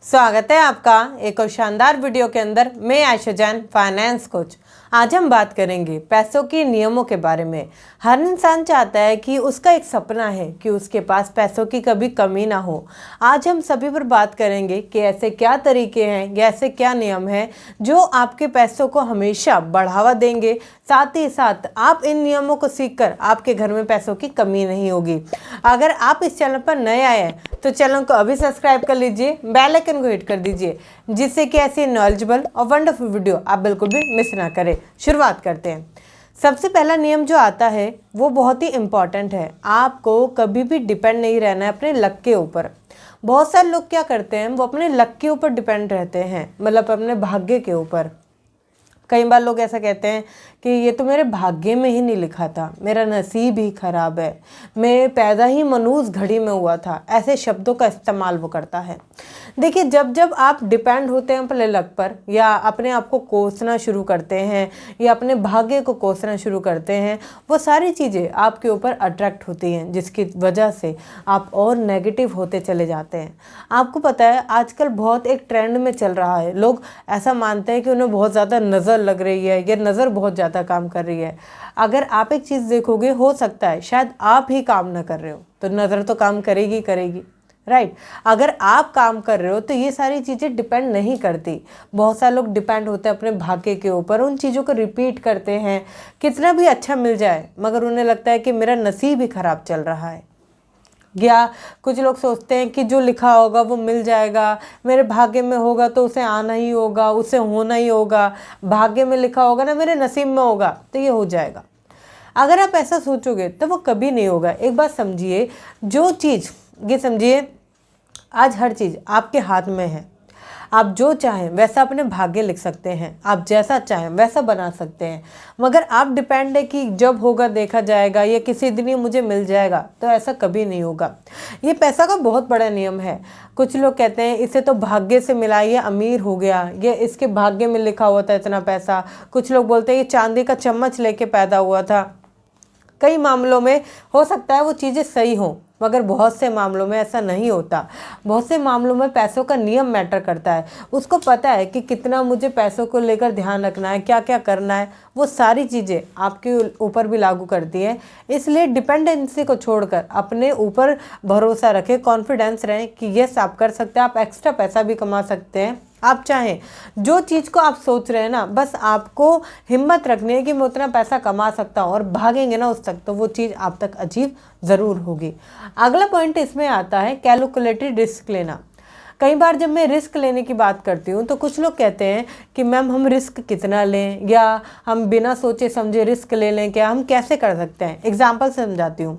स्वागत है आपका एक और शानदार वीडियो के अंदर। मैं आयशा जैन, फाइनेंस कोच। आज हम बात करेंगे पैसों के नियमों के बारे में। हर इंसान चाहता है कि उसका एक सपना है कि उसके पास पैसों की कभी कमी ना हो। आज हम सभी पर बात करेंगे कि ऐसे क्या तरीके हैं या ऐसे क्या नियम हैं जो आपके पैसों को हमेशा बढ़ावा देंगे। साथ ही साथ आप इन नियमों को सीखकर आपके घर में पैसों की कमी नहीं होगी। अगर आप इस चैनल पर नए आए हैं तो चैनल को अभी सब्सक्राइब कर लीजिए, बेल आइकन को हिट कर दीजिए, जिससे कि ऐसी नॉलेजेबल और वंडरफुल वीडियो आप बिल्कुल भी मिस ना करें। शुरुआत करते हैं। सबसे पहला नियम जो आता है वो बहुत ही इम्पॉर्टेंट है। आपको कभी भी डिपेंड नहीं रहना है अपने लक के ऊपर। बहुत सारे लोग क्या करते हैं, वो अपने लक के ऊपर डिपेंड रहते हैं, मतलब अपने भाग्य के ऊपर। कई बार लोग ऐसा कहते हैं कि ये तो मेरे भाग्य में ही नहीं लिखा था, मेरा नसीब ही खराब है, मैं पैदा ही मनूस घड़ी में हुआ था। ऐसे शब्दों का इस्तेमाल वो करता है। देखिए, जब जब आप डिपेंड होते हैं अपने लक पर या अपने आप को कोसना शुरू करते हैं या अपने भाग्य को कोसना शुरू करते हैं, वो सारी चीज़ें आपके ऊपर अट्रैक्ट होती हैं, जिसकी वजह से आप और नेगेटिव होते चले जाते हैं। आपको पता है आजकल बहुत एक ट्रेंड में चल रहा है। लोग ऐसा मानते हैं कि उन्हें बहुत ज़्यादा नज़र लग रही है या नज़र बहुत ज़्यादा काम कर रही है। अगर आप एक चीज़ देखोगे, हो सकता है शायद आप ही काम ना कर रहे हो, तो नज़र तो काम करेगी करेगी, राइट। अगर आप काम कर रहे हो तो ये सारी चीज़ें डिपेंड नहीं करती। बहुत सारे लोग डिपेंड होते हैं अपने भाग्य के ऊपर, उन चीज़ों को रिपीट करते हैं, कितना भी अच्छा मिल जाए मगर उन्हें लगता है कि मेरा नसीब ही ख़राब चल रहा है। या कुछ लोग सोचते हैं कि जो लिखा होगा वो मिल जाएगा, मेरे भाग्य में होगा तो उसे आना ही होगा, उसे होना ही होगा, भाग्य में लिखा होगा ना, मेरे नसीब में होगा तो ये हो जाएगा। अगर आप ऐसा सोचोगे तो वो कभी नहीं होगा। एक बात समझिए, जो चीज़, ये समझिए आज हर चीज़ आपके हाथ में है। आप जो चाहें वैसा अपने भाग्य लिख सकते हैं, आप जैसा चाहें वैसा बना सकते हैं, मगर आप डिपेंड है कि जब होगा देखा जाएगा या किसी दिन ये मुझे मिल जाएगा, तो ऐसा कभी नहीं होगा। ये पैसा का बहुत बड़ा नियम है। कुछ लोग कहते हैं इसे तो भाग्य से मिला, ये अमीर हो गया, ये इसके भाग्य में लिखा हुआ था इतना पैसा। कुछ लोग बोलते हैं ये चांदी का चम्मच लेके पैदा हुआ था। कई मामलों में हो सकता है वो चीज़ें सही हों, मगर बहुत से मामलों में ऐसा नहीं होता। बहुत से मामलों में पैसों का नियम मैटर करता है। उसको पता है कि कितना मुझे पैसों को लेकर ध्यान रखना है, क्या क्या करना है, वो सारी चीज़ें आपके ऊपर भी लागू करती हैं। इसलिए डिपेंडेंसी को छोड़कर अपने ऊपर भरोसा रखें, कॉन्फिडेंस रहें कि यस आप कर सकते हैं, आप एक्स्ट्रा पैसा भी कमा सकते हैं। आप चाहें जो चीज़ को आप सोच रहे हैं ना, बस आपको हिम्मत रखनी है कि मैं उतना पैसा कमा सकता हूँ, और भागेंगे ना उस तक तो वो चीज़ आप तक अचीव ज़रूर होगी। अगला पॉइंट इसमें आता है कैलकुलेटेड रिस्क लेना। कई बार जब मैं रिस्क लेने की बात करती हूँ तो कुछ लोग कहते हैं कि मैम हम रिस्क कितना लें, या हम बिना सोचे समझे रिस्क ले लें, क्या हम कैसे कर सकते हैं। एग्जाम्पल समझाती हूँ।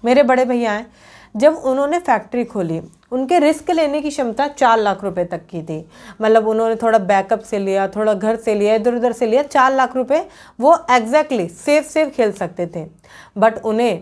मेरे बड़े भैया हैं, जब उन्होंने फैक्ट्री खोली, उनके रिस्क लेने की क्षमता 4 लाख रुपए तक की थी। मतलब उन्होंने थोड़ा बैकअप से लिया, थोड़ा घर से लिया, इधर उधर से लिया, 4 लाख रुपए वो एग्जैक्टली सेफ खेल सकते थे। बट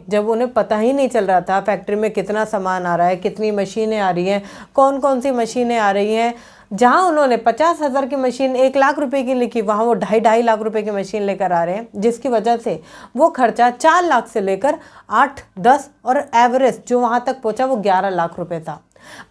जब उन्हें पता ही नहीं चल रहा था फैक्ट्री में कितना सामान आ रहा है, कितनी मशीनें आ रही हैं, कौन कौन सी मशीनें आ रही हैं, जहाँ उन्होंने 50,000 की मशीन 1 लाख रुपए की लिखी, वहाँ वो 2.5 लाख रुपए की मशीन लेकर आ रहे हैं, जिसकी वजह से वो खर्चा 4 लाख से लेकर 8, 10 और एवरेज जो वहाँ तक पहुँचा वो 11 लाख रुपए था।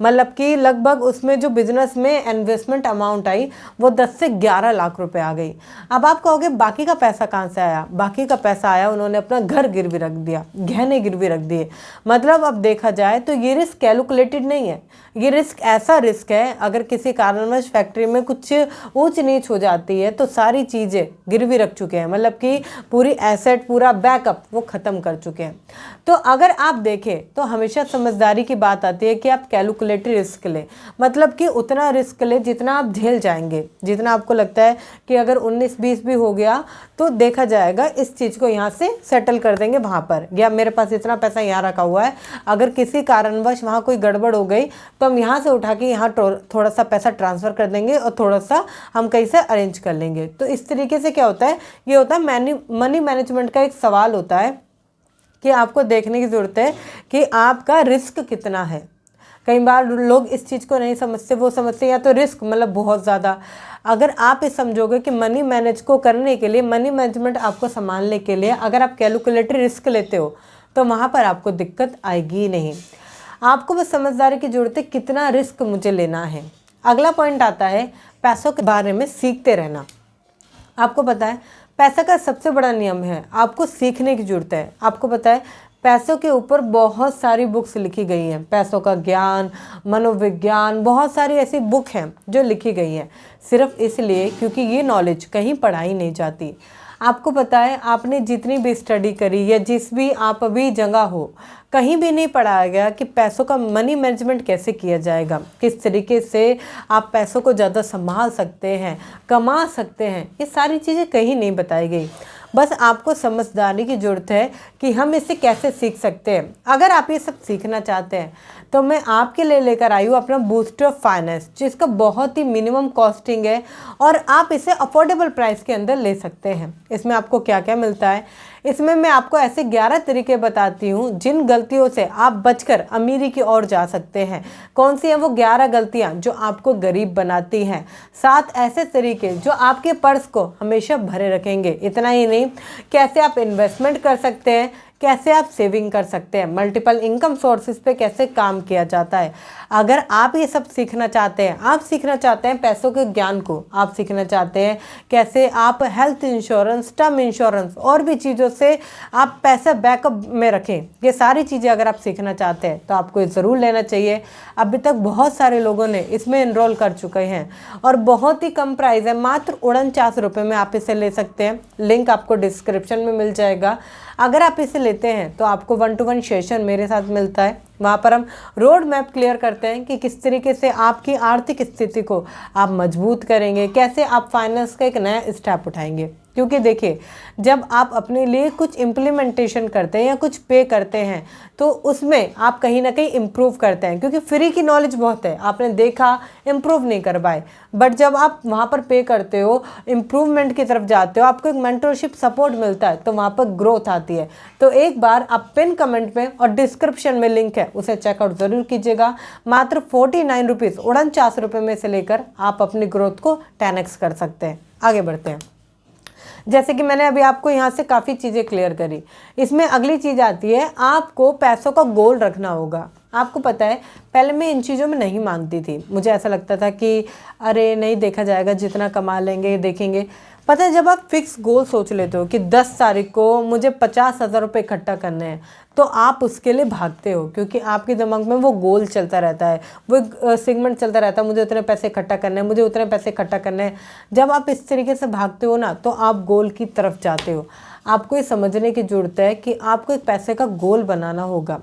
मतलब कि लगभग उसमें जो बिजनेस में इन्वेस्टमेंट अमाउंट आई वो 10 से 11 लाख रुपए आ गई। अब आप कहोगे बाकी का पैसा कहाँ से आया? बाकी का पैसा आया, उन्होंने अपना घर गिरवी रख दिया, गहने गिरवी रख दिए। मतलब अब देखा जाए तो ये रिस्क कैलकुलेटेड नहीं है। ये रिस्क ऐसा रिस्क है, अगर किसी कारणवश फैक्ट्री में कुछ ऊंच नीच हो जाती है तो सारी चीज़ें गिरवी रख चुके हैं, मतलब कि पूरी एसेट, पूरा बैकअप वो ख़त्म कर चुके हैं। तो अगर आप देखें तो हमेशा समझदारी की बात आती है कि आप कैलकुलेटेड रिस्क लें, मतलब कि उतना रिस्क लें जितना आप झेल जाएंगे, जितना आपको लगता है कि अगर 19-20 भी हो गया तो देखा जाएगा, इस चीज़ को यहाँ से सेटल कर देंगे वहाँ पर, या मेरे पास इतना पैसा यहाँ रखा हुआ है, अगर किसी कारणवश वहाँ कोई गड़बड़ हो गई तो हम यहाँ से उठा के यहाँ थोड़ा सा पैसा ट्रांसफ़र कर देंगे और थोड़ा सा हम कहीं से अरेंज कर लेंगे। तो इस तरीके से क्या होता है, ये होता है मनी मैनेजमेंट का एक सवाल होता है कि आपको देखने की ज़रूरत है कि आपका रिस्क कितना है। कई बार लोग इस चीज़ को नहीं समझते, वो समझते हैं या तो रिस्क मतलब बहुत ज़्यादा। अगर आप ये समझोगे कि मनी मैनेज को करने के लिए, मनी मैनेजमेंट आपको संभालने के लिए अगर आप कैलकुलेटेड रिस्क लेते हो तो वहाँ पर आपको दिक्कत आएगी नहीं। आपको बस समझदारी की ज़रूरत है कितना रिस्क मुझे लेना है। अगला पॉइंट आता है पैसों के बारे में सीखते रहना। आपको पता है पैसा का सबसे बड़ा नियम है आपको सीखने की जरूरत है। आपको पता है पैसों के ऊपर बहुत सारी बुक्स लिखी गई हैं, पैसों का ज्ञान, मनोविज्ञान, बहुत सारी ऐसी बुक हैं जो लिखी गई हैं सिर्फ इसलिए क्योंकि ये नॉलेज कहीं पढ़ाई नहीं जाती। आपको पता है आपने जितनी भी स्टडी करी या जिस भी आप अभी जगह हो, कहीं भी नहीं पढ़ाया गया कि पैसों का मनी मैनेजमेंट कैसे किया जाएगा, किस तरीके से आप पैसों को ज़्यादा संभाल सकते हैं, कमा सकते हैं। ये सारी चीज़ें कहीं नहीं बताई गई। बस आपको समझदारी की ज़रूरत है कि हम इसे कैसे सीख सकते हैं। अगर आप ये सब सीखना चाहते हैं तो मैं आपके लिए लेकर आई हूँ अपना बूस्टर फाइनेंस, जिसका बहुत ही मिनिमम कॉस्टिंग है और आप इसे अफोर्डेबल प्राइस के अंदर ले सकते हैं। इसमें आपको क्या क्या मिलता है, इसमें मैं आपको ऐसे 11 तरीके बताती हूँ जिन गलतियों से आप बचकर अमीरी की ओर जा सकते हैं। कौन सी हैं वो 11 गलतियाँ जो आपको गरीब बनाती हैं, 7 ऐसे तरीके जो आपके पर्स को हमेशा भरे रखेंगे। इतना ही नहीं, कैसे आप इन्वेस्टमेंट कर सकते हैं, कैसे आप सेविंग कर सकते हैं, मल्टीपल इनकम सोर्सेज पे कैसे काम किया जाता है। अगर आप ये सब सीखना चाहते हैं, आप सीखना चाहते हैं पैसों के ज्ञान को, आप सीखना चाहते हैं कैसे आप हेल्थ इंश्योरेंस, टर्म इंश्योरेंस और भी चीज़ों से आप पैसा बैकअप में रखें, ये सारी चीज़ें अगर आप सीखना चाहते हैं तो आपको ये ज़रूर लेना चाहिए। अभी तक बहुत सारे लोगों ने इसमें इनरोल कर चुके हैं और बहुत ही कम प्राइस है, मात्र 49 रुपये में आप इसे ले सकते हैं। लिंक आपको डिस्क्रिप्शन में मिल जाएगा। अगर आप इसे लेते हैं तो आपको 1-to-1 सेशन मेरे साथ मिलता है। वहाँ पर हम रोड मैप क्लियर करते हैं कि किस तरीके से आपकी आर्थिक स्थिति को आप मजबूत करेंगे, कैसे आप फाइनेंस का एक नया स्टेप उठाएंगे। क्योंकि देखिए, जब आप अपने लिए कुछ इम्प्लीमेंटेशन करते हैं या कुछ पे करते हैं तो उसमें आप कहीं ना कहीं इम्प्रूव करते हैं, क्योंकि फ्री की नॉलेज बहुत है, आपने देखा, इम्प्रूव नहीं कर पाए। बट जब आप वहाँ पर पे करते हो, इम्प्रूवमेंट की तरफ जाते हो, आपको एक मेंटरशिप सपोर्ट मिलता है, तो वहाँ पर ग्रोथ आती है। तो एक बार आप पिन कमेंट में और डिस्क्रिप्शन में लिंक है उसे चेकआउट ज़रूर कीजिएगा। मात्र 49 रुपीज़, 49 रुपये में से लेकर आप अपनी ग्रोथ को 10x कर सकते हैं। आगे बढ़ते हैं। जैसे कि मैंने अभी आपको यहाँ से काफ़ी चीज़ें क्लियर करी, इसमें अगली चीज़ आती है आपको पैसों का गोल रखना होगा। आपको पता है पहले मैं इन चीज़ों में नहीं मानती थी, मुझे ऐसा लगता था कि अरे नहीं देखा जाएगा, जितना कमा लेंगे देखेंगे। पता है जब आप फिक्स गोल सोच लेते हो कि 10 तारीख को मुझे 50,000 रुपये इकट्ठा करने हैं, तो आप उसके लिए भागते हो, क्योंकि आपके दिमाग में वो गोल चलता रहता है, वो एक सेगमेंट चलता रहता है, मुझे उतने पैसे इकट्ठा करने हैं, मुझे उतने पैसे इकट्ठा करने हैं। जब आप इस तरीके से भागते हो ना, तो आप गोल की तरफ जाते हो। आपको ये समझने की ज़रूरत है कि आपको एक पैसे का गोल बनाना होगा।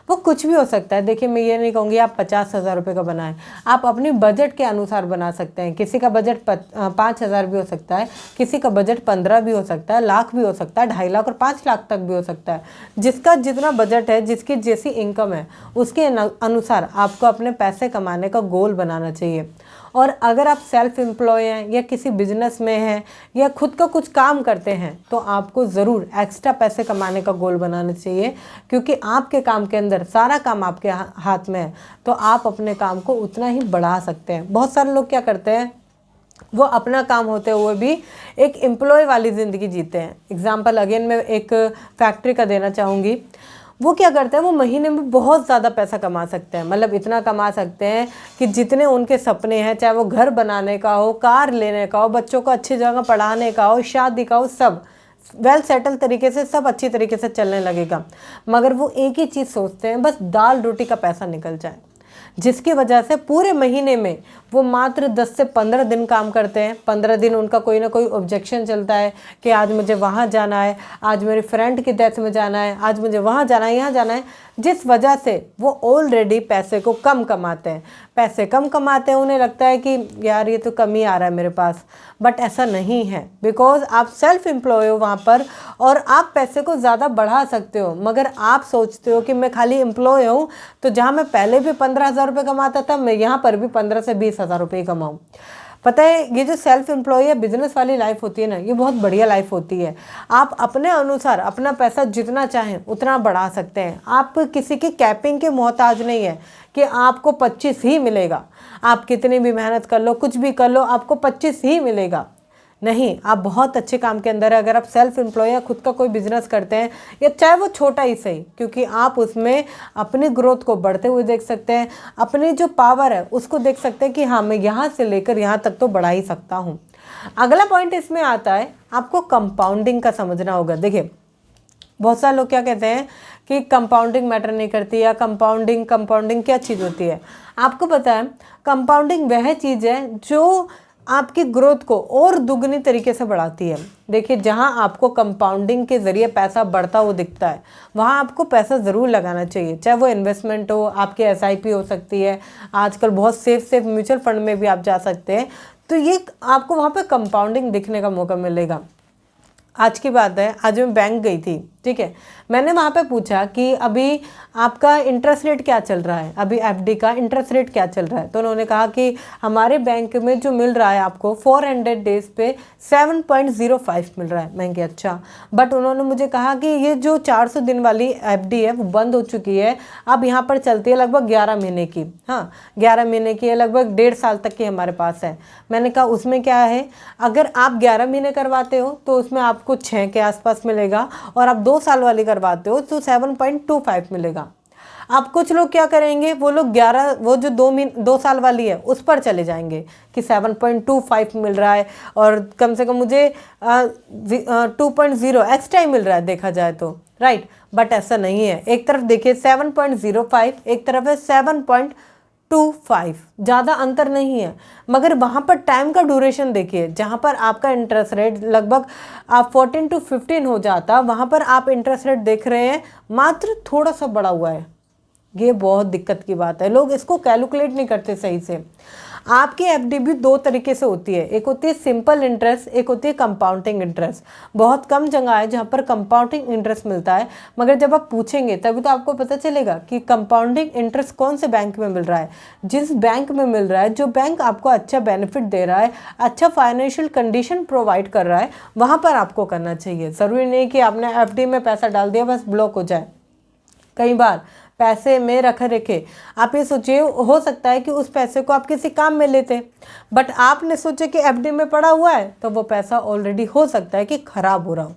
वो कुछ भी हो सकता है। देखिए, मैं ये नहीं कहूँगी आप 50,000 रुपये का बनाएं, आप अपनी बजट के अनुसार बना सकते हैं। किसी का बजट 5,000 भी हो सकता है, किसी का बजट 15 भी हो सकता है, लाख भी हो सकता है, 2.5 लाख और 5 लाख तक भी हो सकता है। जिसका जितना बजट है, जिसकी जैसी इनकम है, उसके अनुसार आपको अपने पैसे कमाने का गोल बनाना चाहिए। और अगर आप सेल्फ एम्प्लॉय हैं या किसी बिजनेस में हैं या खुद का कुछ काम करते हैं, तो आपको ज़रूर एक्स्ट्रा पैसे कमाने का गोल बनाना चाहिए, क्योंकि आपके काम के अंदर सारा काम आपके हाथ में है, तो आप अपने काम को उतना ही बढ़ा सकते हैं। बहुत सारे लोग क्या करते हैं, वो अपना काम होते हुए भी एक एम्प्लॉय वाली ज़िंदगी जीते हैं। एग्जाम्पल अगेन मैं एक फैक्ट्री का देना चाहूँगी। वो क्या करते हैं, वो महीने में बहुत ज़्यादा पैसा कमा सकते हैं, मतलब इतना कमा सकते हैं कि जितने उनके सपने हैं, चाहे वो घर बनाने का हो, कार लेने का हो, बच्चों को अच्छी जगह पढ़ाने का हो, शादी का हो, सब वेल सेटल तरीके से, सब अच्छी तरीके से चलने लगेगा। मगर वो एक ही चीज़ सोचते हैं, बस दाल रोटी का पैसा निकल जाए, जिसकी वजह से पूरे महीने में वो मात्र 10 से 15 दिन काम करते हैं। 15 दिन उनका कोई ना कोई ऑब्जेक्शन चलता है कि आज मुझे वहाँ जाना है, आज मेरी फ्रेंड की डेथ में जाना है, आज मुझे वहाँ जाना है, यहाँ जाना है, जिस वजह से वो ऑलरेडी पैसे को कम कमाते हैं। पैसे कम कमाते हैं, उन्हें लगता है कि यार ये तो कम ही आ रहा है मेरे पास। बट ऐसा नहीं है, बिकॉज आप सेल्फ एम्प्लॉय हो वहाँ पर और आप पैसे को ज़्यादा बढ़ा सकते हो। मगर आप सोचते हो कि मैं खाली एम्प्लॉय हूँ, तो जहाँ मैं पहले भी 15,000 रुपये कमाता था, मैं यहाँ पर भी 15 से 20,000 रुपये कमाऊँ। पता है, ये जो सेल्फ एम्प्लॉय या बिजनेस वाली लाइफ होती है ना, ये बहुत बढ़िया लाइफ होती है। आप अपने अनुसार अपना पैसा जितना चाहें उतना बढ़ा सकते हैं। आप किसी की कैपिंग के मोहताज नहीं है कि आपको 25 ही मिलेगा। आप कितनी भी मेहनत कर लो, कुछ भी कर लो, आपको 25 ही मिलेगा। नहीं, आप बहुत अच्छे काम के अंदर है। अगर आप सेल्फ एम्प्लॉय या खुद का कोई बिजनेस करते हैं, या चाहे वो छोटा ही सही, क्योंकि आप उसमें अपनी ग्रोथ को बढ़ते हुए देख सकते हैं, अपनी जो पावर है उसको देख सकते हैं कि हाँ, मैं यहाँ से लेकर यहाँ तक तो बढ़ा ही सकता हूँ। अगला पॉइंट इसमें आता है, आपको कंपाउंडिंग का समझना होगा। देखिए, बहुत सारे लोग क्या कहते हैं कि कंपाउंडिंग मैटर नहीं करती, या कंपाउंडिंग क्या चीज़ होती है। आपको पता है, कंपाउंडिंग वह चीज़ है जो आपकी ग्रोथ को और दुगनी तरीके से बढ़ाती है। देखिए, जहाँ आपको कंपाउंडिंग के ज़रिए पैसा बढ़ता हुआ दिखता है, वहाँ आपको पैसा ज़रूर लगाना चाहिए, चाहे वो इन्वेस्टमेंट हो, आपकी एसआईपी हो सकती है, आजकल बहुत सेफ म्यूचुअल फंड में भी आप जा सकते हैं। तो ये आपको वहाँ पे कंपाउंडिंग दिखने का मौका मिलेगा। आज की बात है, आज मैं बैंक गई थी, ठीक है। मैंने वहाँ पे पूछा कि अभी आपका इंटरेस्ट रेट क्या चल रहा है, अभी एफडी का इंटरेस्ट रेट क्या चल रहा है। तो उन्होंने कहा कि हमारे बैंक में जो मिल रहा है आपको 400 डेज पे 7.05 मिल रहा है। मैं कहा अच्छा, बट उन्होंने मुझे कहा कि ये जो 400 दिन वाली एफडी है वो बंद हो चुकी है, अब यहाँ पर चलती है लगभग 11 महीने की। हाँ, 11 महीने की है, लगभग 1.5 साल तक की हमारे पास है। मैंने कहा उसमें क्या है, अगर आप 11 महीने करवाते हो तो उसमें आपको 6 के आसपास मिलेगा, और आप 2 साल वाली करवाते हो तो 7.25 मिलेगा। अब कुछ लोग क्या करेंगे, वो लोग 11, वो जो 2 साल वाली है उस पर चले जाएंगे कि 7.25 मिल रहा है, और कम से कम मुझे 2.0 एक्स्ट्रा ही मिल रहा है देखा जाए तो, राइट। बट ऐसा नहीं है, एक तरफ देखिए 7.05, एक तरफ है 7.25, ज़्यादा अंतर नहीं है। मगर वहाँ पर टाइम का ड्यूरेशन देखिए, जहाँ पर आपका इंटरेस्ट रेट लगभग 14 to 15 हो जाता, वहाँ पर आप इंटरेस्ट रेट देख रहे हैं मात्र थोड़ा सा बढ़ा हुआ है। ये बहुत दिक्कत की बात है, लोग इसको कैलकुलेट नहीं करते सही से। आपकी एफडी भी 2 तरीके से होती है, एक होती है सिंपल इंटरेस्ट, एक होती है कंपाउंडिंग इंटरेस्ट। बहुत कम जगह है जहाँ पर कंपाउंडिंग इंटरेस्ट मिलता है, मगर जब आप पूछेंगे तभी तो आपको पता चलेगा कि कंपाउंडिंग इंटरेस्ट कौन से बैंक में मिल रहा है। जिस बैंक में मिल रहा है, जो बैंक आपको अच्छा बेनिफिट दे रहा है, अच्छा फाइनेंशियल कंडीशन प्रोवाइड कर रहा है, वहाँ पर आपको करना चाहिए। ज़रूरी नहीं कि आपने एफडी में पैसा डाल दिया बस ब्लॉक हो जाए। कई बार पैसे में रखे रखे आप ये सोचिए, हो सकता है कि उस पैसे को आप किसी काम में लेते, बट आपने सोचे कि एफडी में पड़ा हुआ है, तो वो पैसा ऑलरेडी हो सकता है कि खराब हो रहा हो।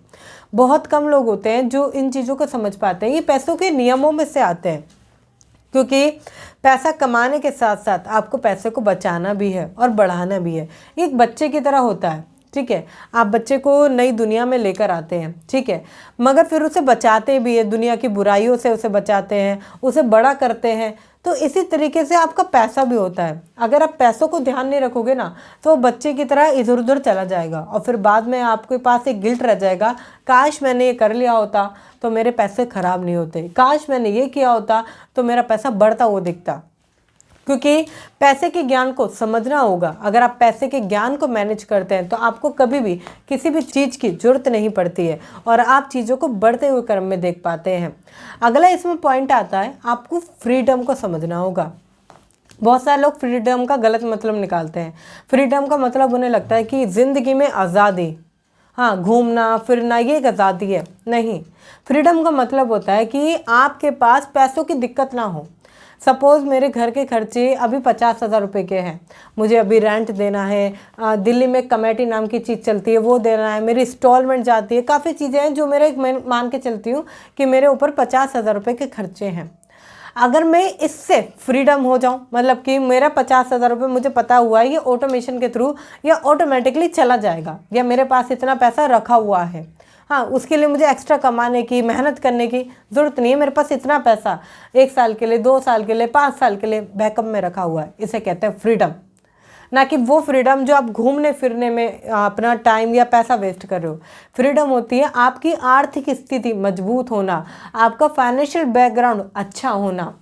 बहुत कम लोग होते हैं जो इन चीज़ों को समझ पाते हैं। ये पैसों के नियमों में से आते हैं, क्योंकि पैसा कमाने के साथ साथ आपको पैसे को बचाना भी है और बढ़ाना भी है। ये एक बच्चे की तरह होता है, ठीक है। आप बच्चे को नई दुनिया में लेकर आते हैं, ठीक है, मगर फिर उसे बचाते भी है, दुनिया की बुराइयों से उसे बचाते हैं, उसे बड़ा करते हैं। तो इसी तरीके से आपका पैसा भी होता है। अगर आप पैसों को ध्यान नहीं रखोगे ना, तो बच्चे की तरह इधर उधर चला जाएगा, और फिर बाद में आपके पास एक गिल्ट रह जाएगा, काश मैंने ये कर लिया होता तो मेरे पैसे खराब नहीं होते, काश मैंने ये किया होता तो मेरा पैसा बढ़ता हुआ दिखता। क्योंकि पैसे के ज्ञान को समझना होगा। अगर आप पैसे के ज्ञान को मैनेज करते हैं तो आपको कभी भी किसी भी चीज़ की ज़रूरत नहीं पड़ती है, और आप चीज़ों को बढ़ते हुए क्रम में देख पाते हैं। अगला इसमें पॉइंट आता है, आपको फ्रीडम को समझना होगा। बहुत सारे लोग फ्रीडम का गलत मतलब निकालते हैं। फ्रीडम का मतलब उन्हें लगता है कि ज़िंदगी में आज़ादी, हाँ, घूमना फिरना, ये एक आज़ादी है। नहीं, फ्रीडम का मतलब होता है कि आपके पास पैसों की दिक्कत ना हो। सपोज़ मेरे घर के खर्चे अभी 50,000 रुपये के हैं, मुझे अभी रेंट देना है, दिल्ली में कमेटी नाम की चीज़ चलती है वो देना है, मेरी इंस्टॉलमेंट जाती है, काफ़ी चीज़ें हैं जो मैं मान के चलती हूँ कि मेरे ऊपर 50,000 रुपये के खर्चे हैं। अगर मैं इससे फ्रीडम हो जाऊं, मतलब कि मेरा 50,000 रुपये मुझे पता हुआ है ये ऑटोमेशन के थ्रू या ऑटोमेटिकली चला जाएगा, या मेरे पास इतना पैसा रखा हुआ है, हाँ, उसके लिए मुझे एक्स्ट्रा कमाने की, मेहनत करने की ज़रूरत नहीं है, मेरे पास इतना पैसा 1 साल के लिए, 2 साल के लिए, 5 साल के लिए बैकअप में रखा हुआ है। इसे कहते हैं फ्रीडम। ना कि वो फ्रीडम जो आप घूमने फिरने में अपना टाइम या पैसा वेस्ट कर रहे हो। फ्रीडम होती है आपकी आर्थिक स्थिति मजबूत होना, आपका फाइनेंशियल बैकग्राउंड अच्छा होना।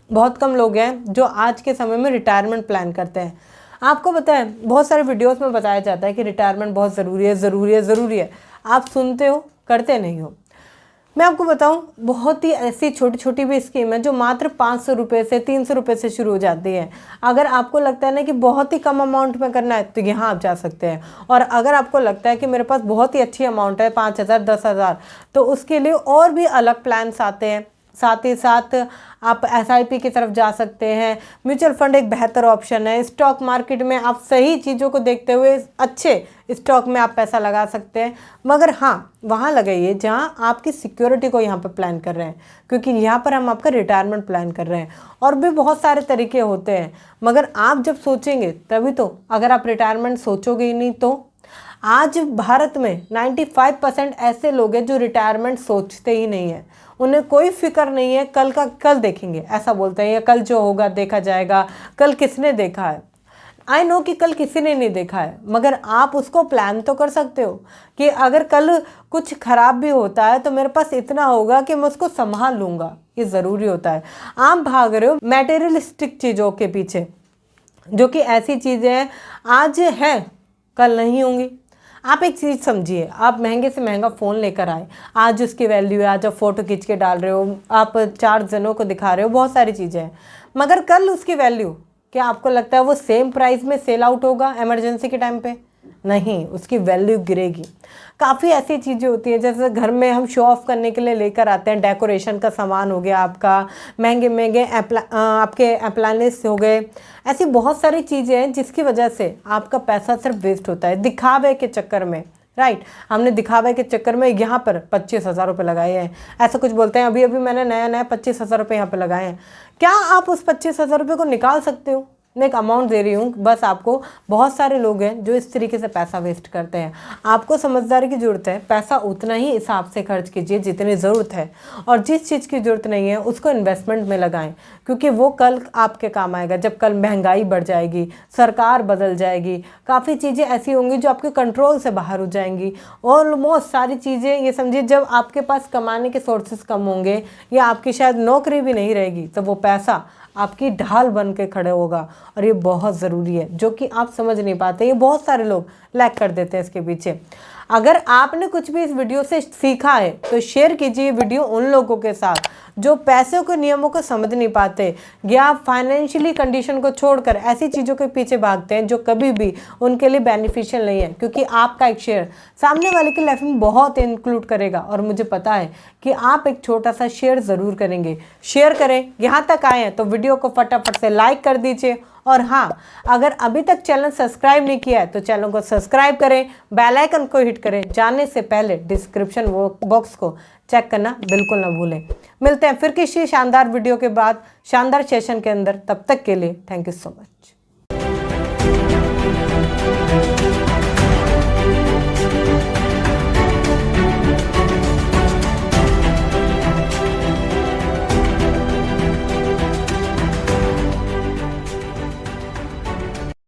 बहुत कम लोग हैं जो आज के समय में रिटायरमेंट प्लान करते हैं। आपको पता है, बहुत सारे वीडियोस में बताया जाता है कि रिटायरमेंट बहुत ज़रूरी है, ज़रूरी है, ज़रूरी है। आप सुनते हो, करते नहीं हो। मैं आपको बताऊं, बहुत ही ऐसी छोटी छोटी भी स्कीम है जो मात्र 500 रुपये से 300 रुपये से शुरू हो जाती है। अगर आपको लगता है ना कि बहुत ही कम अमाउंट में करना है तो यहाँ आप जा सकते हैं, और अगर आपको लगता है कि मेरे पास बहुत ही अच्छी अमाउंट है 5,000 10,000, तो उसके लिए और भी अलग प्लान्स आते हैं। साथ ही साथ आप SIP की तरफ जा सकते हैं। म्यूचुअल फंड एक बेहतर ऑप्शन है। स्टॉक मार्केट में आप सही चीज़ों को देखते हुए अच्छे स्टॉक में आप पैसा लगा सकते हैं, मगर हाँ वहाँ लगाइए जहाँ आपकी सिक्योरिटी को यहाँ पर प्लान कर रहे हैं, क्योंकि यहाँ पर हम आपका रिटायरमेंट प्लान कर रहे हैं। और भी बहुत सारे तरीके होते हैं, मगर आप जब सोचेंगे तभी तो। अगर आप रिटायरमेंट सोचोगे ही नहीं तो। आज भारत में 95% ऐसे लोग हैं जो रिटायरमेंट सोचते ही नहीं है। उन्हें कोई फिक्र नहीं है, कल का कल देखेंगे ऐसा बोलते हैं, या कल जो होगा देखा जाएगा। कल किसने देखा है? आई नो कि कल किसी ने नहीं देखा है, मगर आप उसको प्लान तो कर सकते हो कि अगर कल कुछ खराब भी होता है तो मेरे पास इतना होगा कि मैं उसको संभाल लूँगा। ये ज़रूरी होता है। आप भाग रहे हो मैटेरियलिस्टिक चीज़ों के पीछे, जो कि ऐसी चीज़ें हैं आज हैं कल नहीं होंगी। आप एक चीज़ समझिए, आप महंगे से महंगा फ़ोन लेकर आए, आज उसकी वैल्यू है, आज आप फ़ोटो खींच के डाल रहे हो, आप 4 जनों को दिखा रहे हो, बहुत सारी चीज़ें हैं, मगर कल उसकी वैल्यू क्या आपको लगता है वो सेम प्राइस में सेल आउट होगा इमरजेंसी के टाइम पे? नहीं, उसकी वैल्यू गिरेगी। काफ़ी ऐसी चीज़ें होती हैं, जैसे घर में हम शो ऑफ करने के लिए लेकर आते हैं, डेकोरेशन का सामान हो गया आपका, महंगे महंगे आपके अप्लायंस हो गए। ऐसी बहुत सारी चीज़ें हैं जिसकी वजह से आपका पैसा सिर्फ वेस्ट होता है दिखावे के चक्कर में। राइट, हमने दिखावे के चक्कर में यहाँ पर 25,000 रुपये लगाए हैं, ऐसा कुछ बोलते हैं। अभी अभी मैंने नया 25,000 रुपये यहाँ पर लगाए हैं। क्या आप उस 25,000 रुपये को निकाल सकते हो? मैं एक अमाउंट दे रही हूँ बस आपको। बहुत सारे लोग हैं जो इस तरीके से पैसा वेस्ट करते हैं। आपको समझदारी की ज़रूरत है। पैसा उतना ही हिसाब से खर्च कीजिए जितनी ज़रूरत है, और जिस चीज़ की ज़रूरत नहीं है उसको इन्वेस्टमेंट में लगाएं, क्योंकि वो कल आपके काम आएगा। जब कल महंगाई बढ़ जाएगी, सरकार बदल जाएगी, काफ़ी चीज़ें ऐसी होंगी जो आपके कंट्रोल से बाहर हो जाएंगी। ऑलमोस्ट सारी चीज़ें ये समझिए, जब आपके पास कमाने के सोर्सेस कम होंगे या आपकी शायद नौकरी भी नहीं रहेगी, तो वो पैसा आपकी ढाल बन के खड़े होगा। और ये बहुत ज़रूरी है, जो कि आप समझ नहीं पाते। ये बहुत सारे लोग लैग कर देते हैं इसके पीछे। अगर आपने कुछ भी इस वीडियो से सीखा है तो शेयर कीजिए वीडियो उन लोगों के साथ जो पैसों के नियमों को समझ नहीं पाते, या फाइनेंशियली कंडीशन को छोड़कर ऐसी चीज़ों के पीछे भागते हैं जो कभी भी उनके लिए बेनिफिशियल नहीं है। क्योंकि आपका एक शेयर सामने वाले की लाइफ में बहुत इंक्लूड करेगा, और मुझे पता है कि आप एक छोटा सा शेयर ज़रूर करेंगे। शेयर करें। यहाँ तक आए हैं तो वीडियो को फटाफट से लाइक कर दीजिए। और हाँ, अगर अभी तक चैनल सब्सक्राइब नहीं किया है तो चैनल को सब्सक्राइब करें, बेल आइकन को हिट करें। जाने से पहले डिस्क्रिप्शन बॉक्स को चेक करना बिल्कुल ना भूलें। मिलते हैं फिर किसी शानदार वीडियो के बाद, शानदार सेशन के अंदर। तब तक के लिए थैंक यू सो मच।